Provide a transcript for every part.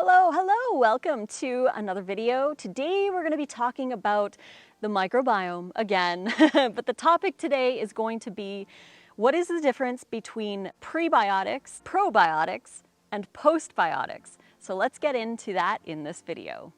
Hello, hello, welcome to another video. Today we're going to be talking about the microbiome again, but the topic today is going to be what is the difference between prebiotics, probiotics, and postbiotics. So let's get into that in this video.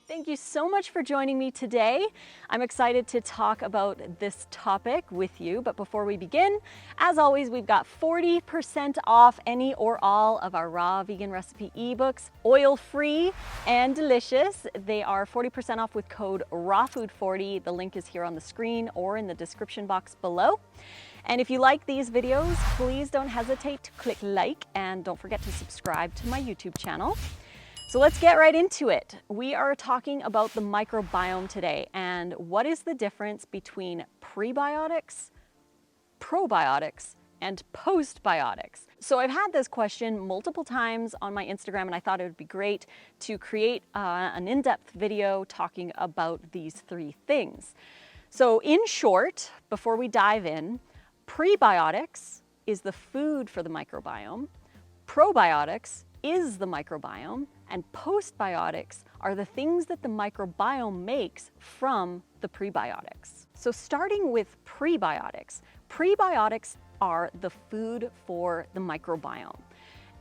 Thank you so much for joining me today. I'm excited to talk about this topic with you, but before we begin, as always, we've got 40% off any or all of our raw vegan recipe ebooks, oil-free and delicious. They are 40% off with code RAWFOOD40. The link is here on the screen or in the description box below. And if you like these videos, please don't hesitate to click like and don't forget to subscribe to my YouTube channel. So let's get right into it. We are talking about the microbiome today and what is the difference between prebiotics, probiotics, and postbiotics. So I've had this question multiple times on my Instagram and I thought it would be great to create an in-depth video talking about these three things. So in short, before we dive in, prebiotics is the food for the microbiome, probiotics is the microbiome, and postbiotics are the things that the microbiome makes from the prebiotics. So starting with prebiotics, prebiotics are the food for the microbiome.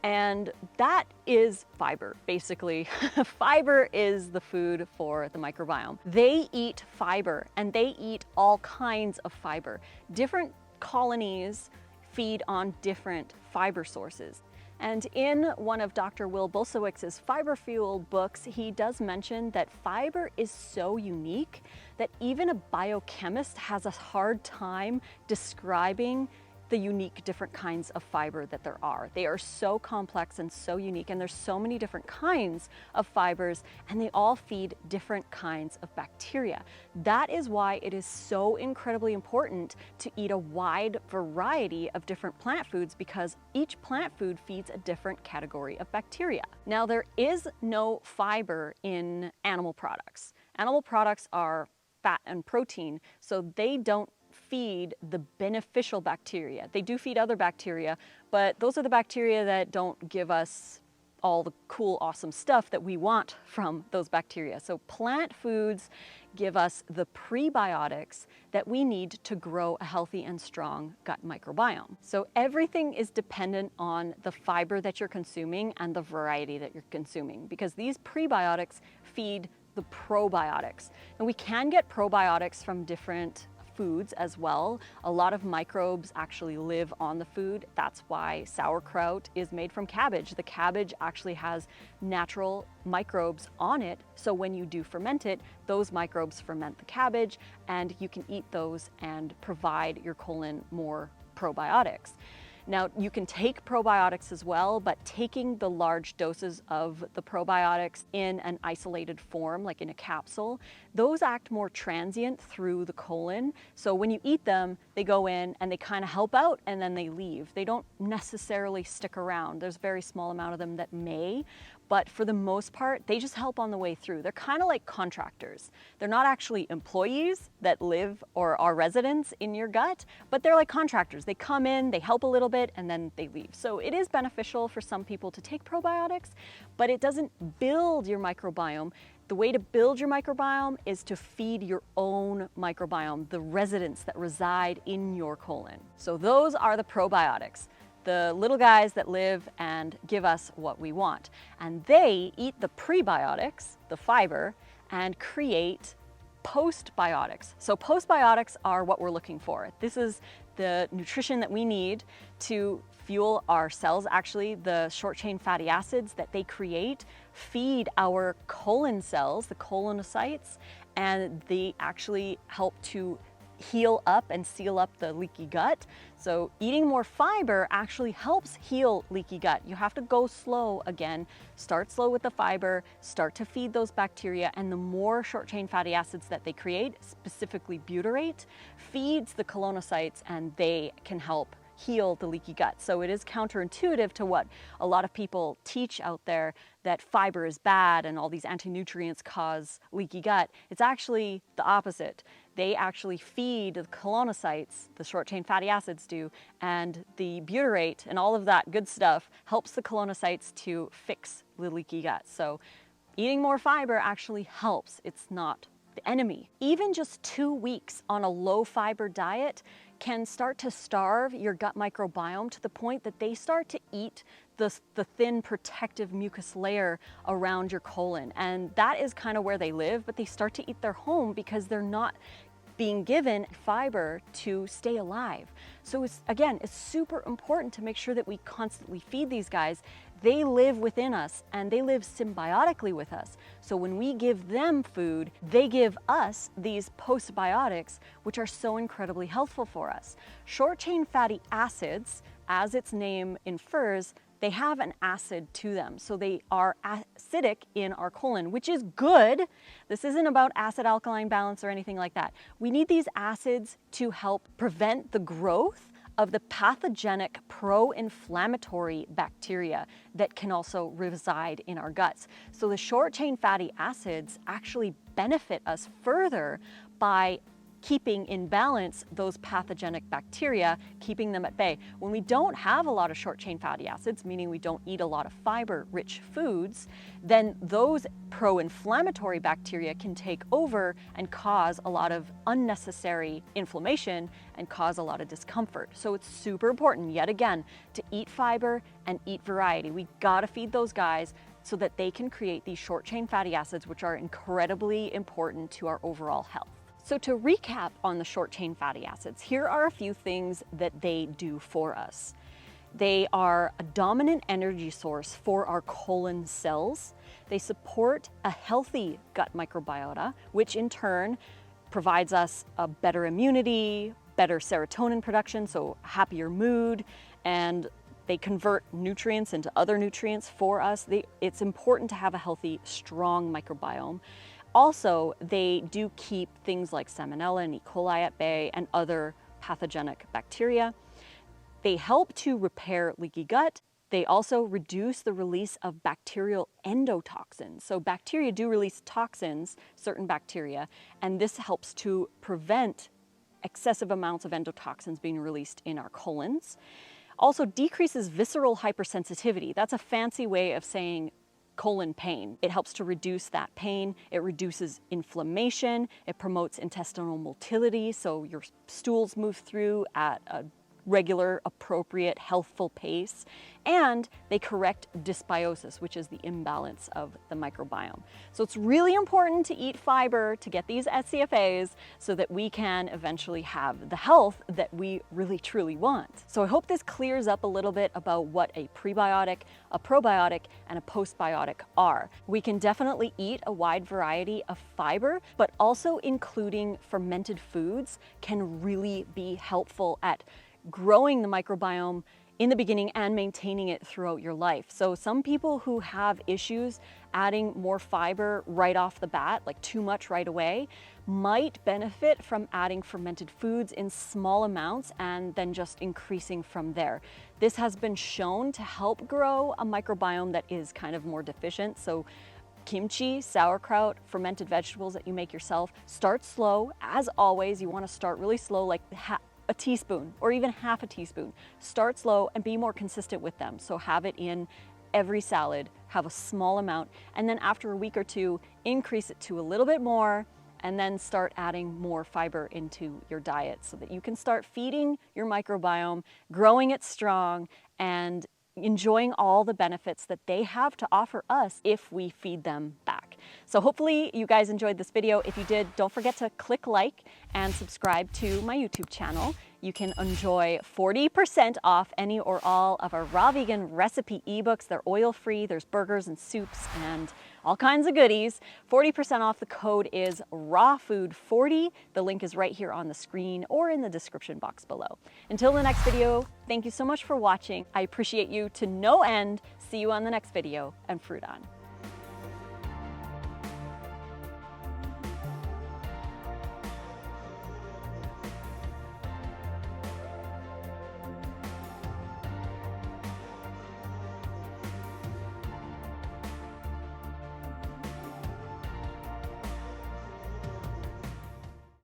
And that is fiber, basically. Fiber is the food for the microbiome. They eat fiber and they eat all kinds of fiber. Different colonies feed on different fiber sources. And in one of Dr. Will Bulsiewicz's fiber fueled books, he does mention that fiber is so unique that even a biochemist has a hard time describing the unique different kinds of fiber that there are. They are so complex and so unique, and there's so many different kinds of fibers, and they all feed different kinds of bacteria. That is why it is so incredibly important to eat a wide variety of different plant foods, because each plant food feeds a different category of bacteria. Now, there is no fiber in animal products. Animal products are fat and protein, so they don't feed the beneficial bacteria. They do feed other bacteria, but those are the bacteria that don't give us all the cool, awesome stuff that we want from those bacteria. So plant foods give us the prebiotics that we need to grow a healthy and strong gut microbiome. So everything is dependent on the fiber that you're consuming and the variety that you're consuming, because these prebiotics feed the probiotics. And we can get probiotics from different foods as well. A lot of microbes actually live on the food. That's why sauerkraut is made from cabbage. The cabbage actually has natural microbes on it, so when you do ferment it, those microbes ferment the cabbage and you can eat those and provide your colon more probiotics. Now, you can take probiotics as well, but taking the large doses of the probiotics in an isolated form, like in a capsule, those act more transient through the colon. So when you eat them, they go in and they kind of help out and then they leave. They don't necessarily stick around. There's a very small amount of them that may, but for the most part, they just help on the way through. They're kind of like contractors. They're not actually employees that live or are residents in your gut, but they're like contractors. They come in, they help a little bit, and then they leave. So it is beneficial for some people to take probiotics, but it doesn't build your microbiome. The way to build your microbiome is to feed your own microbiome, the residents that reside in your colon. So those are the probiotics, the little guys that live and give us what we want. And they eat the prebiotics, the fiber, and create postbiotics. So postbiotics are what we're looking for. This is the nutrition that we need to fuel our cells. Actually, the short chain fatty acids that they create feed our colon cells, the colonocytes, and they actually help to heal up and seal up the leaky gut. So eating more fiber actually helps heal leaky gut. You have to go slow again. Start slow with the fiber, start to feed those bacteria, and the more short chain fatty acids that they create, specifically butyrate, feeds the colonocytes and they can help heal the leaky gut. So it is counterintuitive to what a lot of people teach out there, that fiber is bad and all these anti-nutrients cause leaky gut. It's actually the opposite. They actually feed the colonocytes, the short-chain fatty acids do, and the butyrate and all of that good stuff helps the colonocytes to fix the leaky gut. So eating more fiber actually helps. It's not the enemy. Even just 2 weeks on a low fiber diet can start to starve your gut microbiome to the point that they start to eat the thin protective mucus layer around your colon. And that is kind of where they live, but they start to eat their home because they're not being given fiber to stay alive. So it's super important to make sure that we constantly feed these guys. They live within us and they live symbiotically with us. So when we give them food, they give us these postbiotics, which are so incredibly helpful for us. Short-chain fatty acids, as its name infers, they have an acid to them. So they are acidic in our colon, which is good. This isn't about acid-alkaline balance or anything like that. We need these acids to help prevent the growth of the pathogenic pro-inflammatory bacteria that can also reside in our guts. So the short-chain fatty acids actually benefit us further by keeping in balance those pathogenic bacteria, keeping them at bay. When we don't have a lot of short-chain fatty acids, meaning we don't eat a lot of fiber-rich foods, then those pro-inflammatory bacteria can take over and cause a lot of unnecessary inflammation and cause a lot of discomfort. So it's super important, yet again, to eat fiber and eat variety. We gotta feed those guys so that they can create these short-chain fatty acids, which are incredibly important to our overall health. So to recap on the short-chain fatty acids, here are a few things that they do for us. They are a dominant energy source for our colon cells. They support a healthy gut microbiota, which in turn provides us a better immunity, better serotonin production, so happier mood, and they convert nutrients into other nutrients for us. It's important to have a healthy, strong microbiome. Also, they do keep things like Salmonella and E. coli at bay and other pathogenic bacteria. They help to repair leaky gut. They also reduce the release of bacterial endotoxins. So bacteria do release toxins, certain bacteria, and this helps to prevent excessive amounts of endotoxins being released in our colons. Also decreases visceral hypersensitivity. That's a fancy way of saying colon pain. It helps to reduce that pain. It reduces inflammation. It promotes intestinal motility, so your stools move through at a regular, appropriate, healthful pace. And they correct dysbiosis, which is the imbalance of the microbiome. So it's really important to eat fiber to get these SCFAs so that we can eventually have the health that we really truly want. So I hope this clears up a little bit about what a prebiotic, a probiotic, and a postbiotic are. We can definitely eat a wide variety of fiber, but also including fermented foods can really be helpful at growing the microbiome in the beginning and maintaining it throughout your life. So some people who have issues adding more fiber right off the bat, like too much right away, might benefit from adding fermented foods in small amounts and then just increasing from there. This has been shown to help grow a microbiome that is kind of more deficient. So kimchi, sauerkraut, fermented vegetables that you make yourself, start slow. As always, you want to start really slow, like a teaspoon or even half a teaspoon. Start slow and be more consistent with them. So have it in every salad, have a small amount, and then after a week or two, increase it to a little bit more, and then start adding more fiber into your diet so that you can start feeding your microbiome, growing it strong, and enjoying all the benefits that they have to offer us if we feed them back. So hopefully you guys enjoyed this video. If you did, don't forget to click like and subscribe to my YouTube channel. You can enjoy 40% off any or all of our raw vegan recipe ebooks. They're oil-free, there's burgers and soups and all kinds of goodies. 40% off, the code is RAWFOOD40. The link is right here on the screen or in the description box below. Until the next video, thank you so much for watching. I appreciate you to no end. See you on the next video, and fruit on.